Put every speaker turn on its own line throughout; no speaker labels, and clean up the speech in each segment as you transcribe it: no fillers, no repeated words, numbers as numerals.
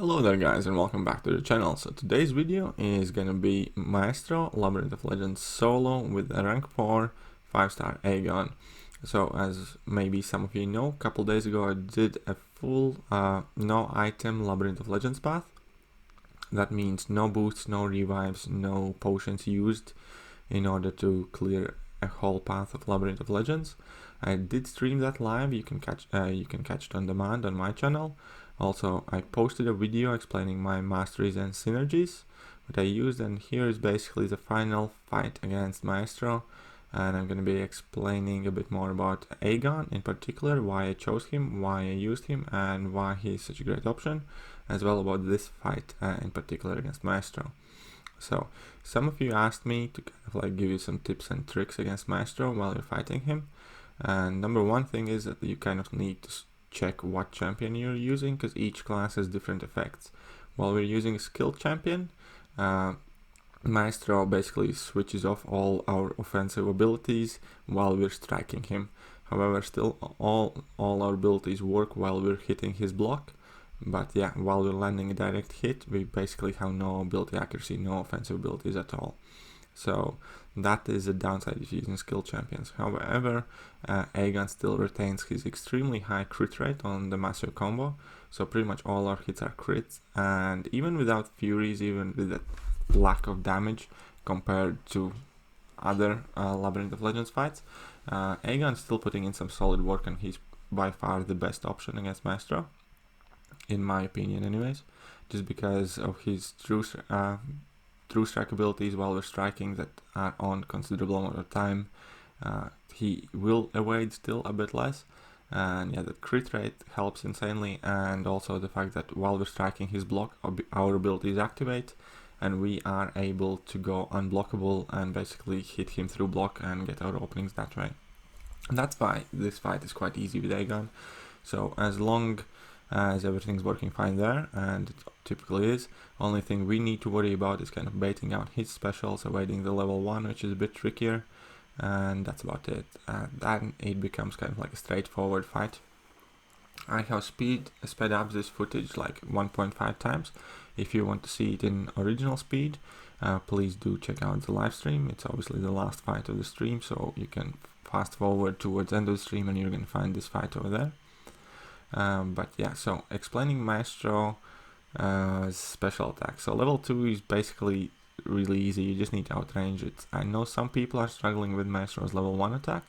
Hello there guys and welcome back to the channel. So today's video is gonna be Maestro Labyrinth of Legends solo with a rank 4 5-star Ægon. So as maybe some of you know, a couple days ago I did a full no item Labyrinth of Legends path. That means no boosts, no revives, no potions used in order to clear a whole path of Labyrinth of Legends. I did stream that live. You can catch it on demand on my channel. Also, I posted a video explaining my masteries and synergies that I used, and here is basically the final fight against Maestro, and I'm going to be explaining a bit more about Ægon in particular, why I chose him, why I used him, and why he's such a great option, as well about this fight in particular against Maestro. So, some of you asked me to kind of give you some tips and tricks against Maestro while you're fighting him, and number one thing is that you kind of need to check what champion you're using, because each class has different effects. While we're using a skilled champion, Maestro basically switches off all our offensive abilities while we're striking him. However, still all our abilities work while we're hitting his block, but yeah, while we're landing a direct hit, we basically have no ability accuracy, no offensive abilities at all. So that is a downside of using skilled champions. However, Ægon still retains his extremely high crit rate on the massive combo, so pretty much all our hits are crits, and even without furies, even with that lack of damage compared to other Labyrinth of Legends fights, Ægon is still putting in some solid work, and he's by far the best option against Maestro, in my opinion anyways, just because of his true strike abilities while we're striking that are on considerable amount of time. He will evade still a bit less, and yeah, the crit rate helps insanely, and also the fact that while we're striking his block, our abilities activate and we are able to go unblockable and basically hit him through block and get our openings that way. And that's why this fight is quite easy with Ægon. So as long as everything's working fine there, and it typically is, only thing we need to worry about is kind of baiting out his specials, avoiding the level 1, which is a bit trickier, and that's about it. Then it becomes kind of like a straightforward fight. I have sped up this footage like 1.5 times. If you want to see it in original speed, please do check out the live stream. It's obviously the last fight of the stream, so you can fast forward towards the end of the stream and you're going to find this fight over there. But yeah, so explaining Maestro special attack. So level 2 is basically really easy, you just need to outrange it. I know some people are struggling with Maestro's level 1 attack,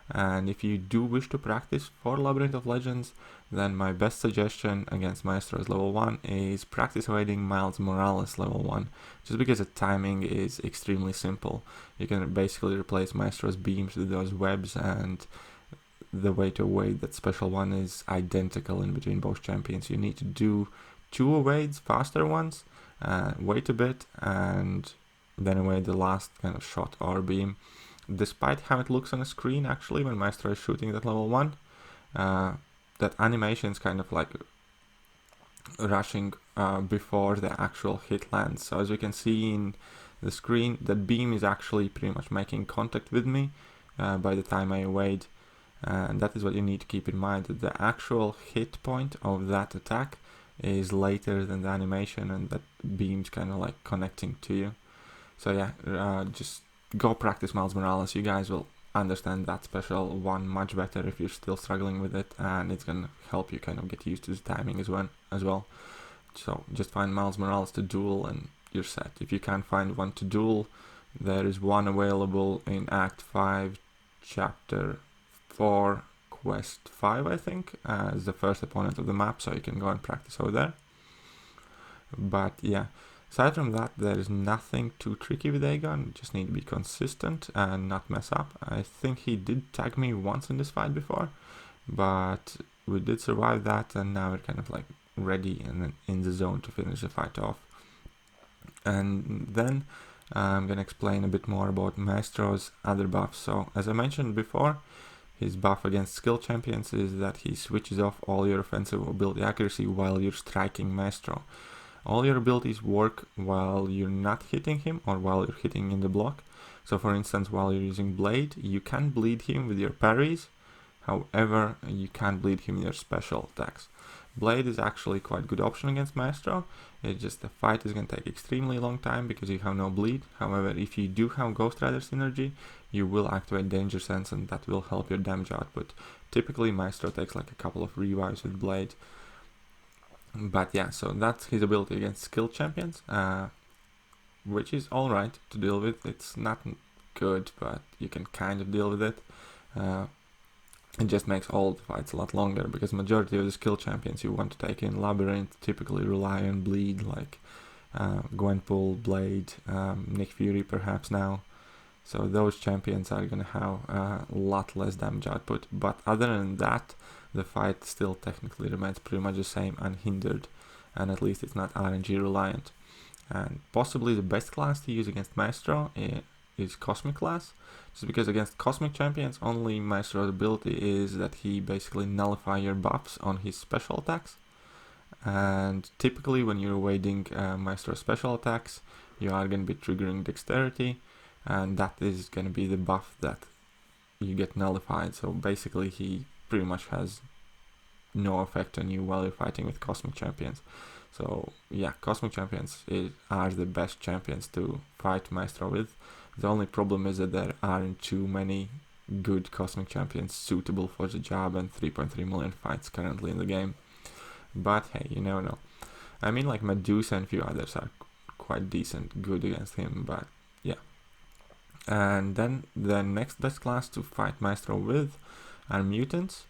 and if you do wish to practice for Labyrinth of Legends, then my best suggestion against Maestro's level 1 is practice evading Miles Morales level 1, just because the timing is extremely simple. You can basically replace Maestro's beams with those webs, and the way to evade that special one is identical in between both champions. You need to do 2 evades, faster ones, wait a bit, and then evade the last kind of shot or beam. Despite how it looks on the screen, actually, when Maestro is shooting that level 1, that animation is kind of like rushing before the actual hit lands. So as you can see in the screen, that beam is actually pretty much making contact with me by the time I evade. And that is what you need to keep in mind, that the actual hit point of that attack is later than the animation, and that beam's kind of like connecting to you. So yeah, just go practice Miles Morales. You guys will understand that special one much better if you're still struggling with it, and it's gonna help you kind of get used to the timing as well. So just find Miles Morales to duel and you're set. If you can't find one to duel, there is one available in Act 5, Chapter 4, Quest 5, I think, as the first opponent of the map, so you can go and practice over there. But yeah, aside from that, there is nothing too tricky with Ægon. You just need to be consistent and not mess up. I think he did tag me once in this fight before, but we did survive that, and now we're kind of like ready and in the zone to finish the fight off. And then I'm gonna explain a bit more about Maestro's other buffs. So as I mentioned before, his buff against skill champions is that he switches off all your offensive ability accuracy while you're striking Maestro. All your abilities work while you're not hitting him or while you're hitting in the block. So for instance, while you're using Blade, you can bleed him with your parries. However, you can't bleed him in your special attacks. Blade is actually quite good option against Maestro. It's just the fight is going to take extremely long time because you have no bleed. However, if you do have Ghost Rider synergy, you will activate Danger Sense and that will help your damage output. Typically Maestro takes like a couple of revives with Blade. But yeah, so that's his ability against skill champions, which is alright to deal with. It's not good, but you can kind of deal with it. It just makes all the fights a lot longer because majority of the skill champions you want to take in Labyrinth typically rely on bleed, like Gwenpool, Blade, Nick Fury perhaps now. So those champions are gonna have a lot less damage output, but other than that, the fight still technically remains pretty much the same, unhindered, and at least it's not RNG reliant. And possibly the best class to use against Maestro is Cosmic class, just because against Cosmic champions only Maestro's ability is that he basically nullifies your buffs on his special attacks, and typically when you're evading Maestro special attacks you are going to be triggering dexterity, and that is going to be the buff that you get nullified. So basically he pretty much has no effect on you while you're fighting with Cosmic champions. So yeah, Cosmic champions are the best champions to fight Maestro with. The only problem is that there aren't too many good Cosmic champions suitable for the job, and 3.3 million fights currently in the game. But hey, you never know. I mean, like Medusa and a few others are quite decent, good against him, but yeah. And then the next best class to fight Maestro with are mutants.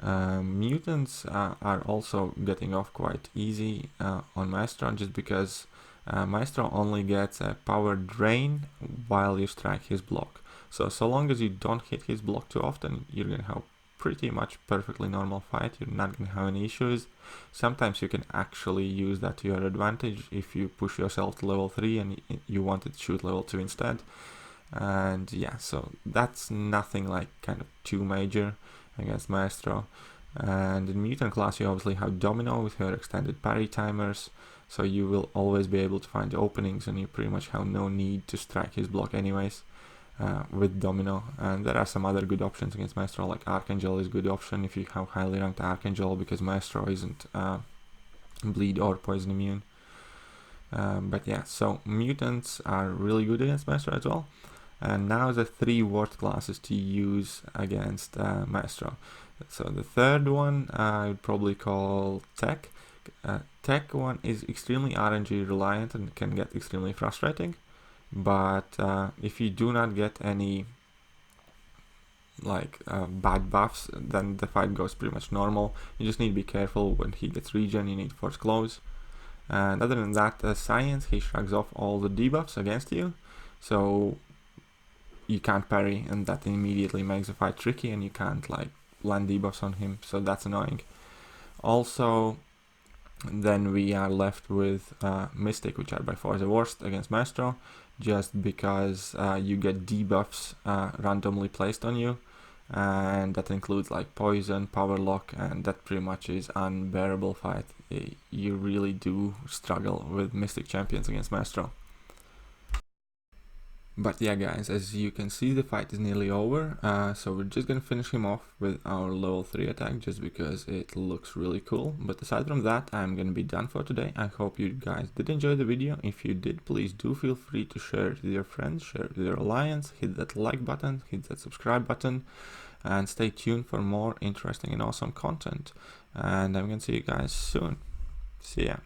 Mutants are also getting off quite easy on Maestro, just because Maestro only gets a power drain while you strike his block. So long as you don't hit his block too often, you're gonna have pretty much perfectly normal fight. You're not gonna have any issues. Sometimes you can actually use that to your advantage if you push yourself to level 3 and you wanted to shoot level 2 instead. And yeah, so that's nothing like kind of too major against Maestro. And in Mutant class you obviously have Domino with her extended parry timers, so you will always be able to find the openings and you pretty much have no need to strike his block anyways with Domino. And there are some other good options against Maestro, like Archangel is a good option if you have highly ranked Archangel, because Maestro isn't bleed or poison immune. But yeah, so mutants are really good against Maestro as well. And now the 3 worst classes to use against Maestro. So the third one I would probably call Tech. Tech one is extremely RNG reliant and can get extremely frustrating. But if you do not get any like bad buffs, then the fight goes pretty much normal. You just need to be careful when he gets regen, you need to force close. And other than that, Science, he shrugs off all the debuffs against you. So you can't parry, and that immediately makes the fight tricky, and you can't like land debuffs on him, so that's annoying. Also, then we are left with Mystic, which are by far the worst against Maestro, just because you get debuffs randomly placed on you, and that includes like poison, power lock, and that pretty much is unbearable fight. You really do struggle with Mystic champions against Maestro. But yeah guys, as you can see, the fight is nearly over, so we're just gonna finish him off with our level 3 attack just because it looks really cool. But aside from that, I'm gonna be done for today. I hope you guys did enjoy the video. If you did, please do feel free to share it with your friends, share it with your alliance, hit that like button, hit that subscribe button, and stay tuned for more interesting and awesome content. And I'm gonna see you guys soon. See ya.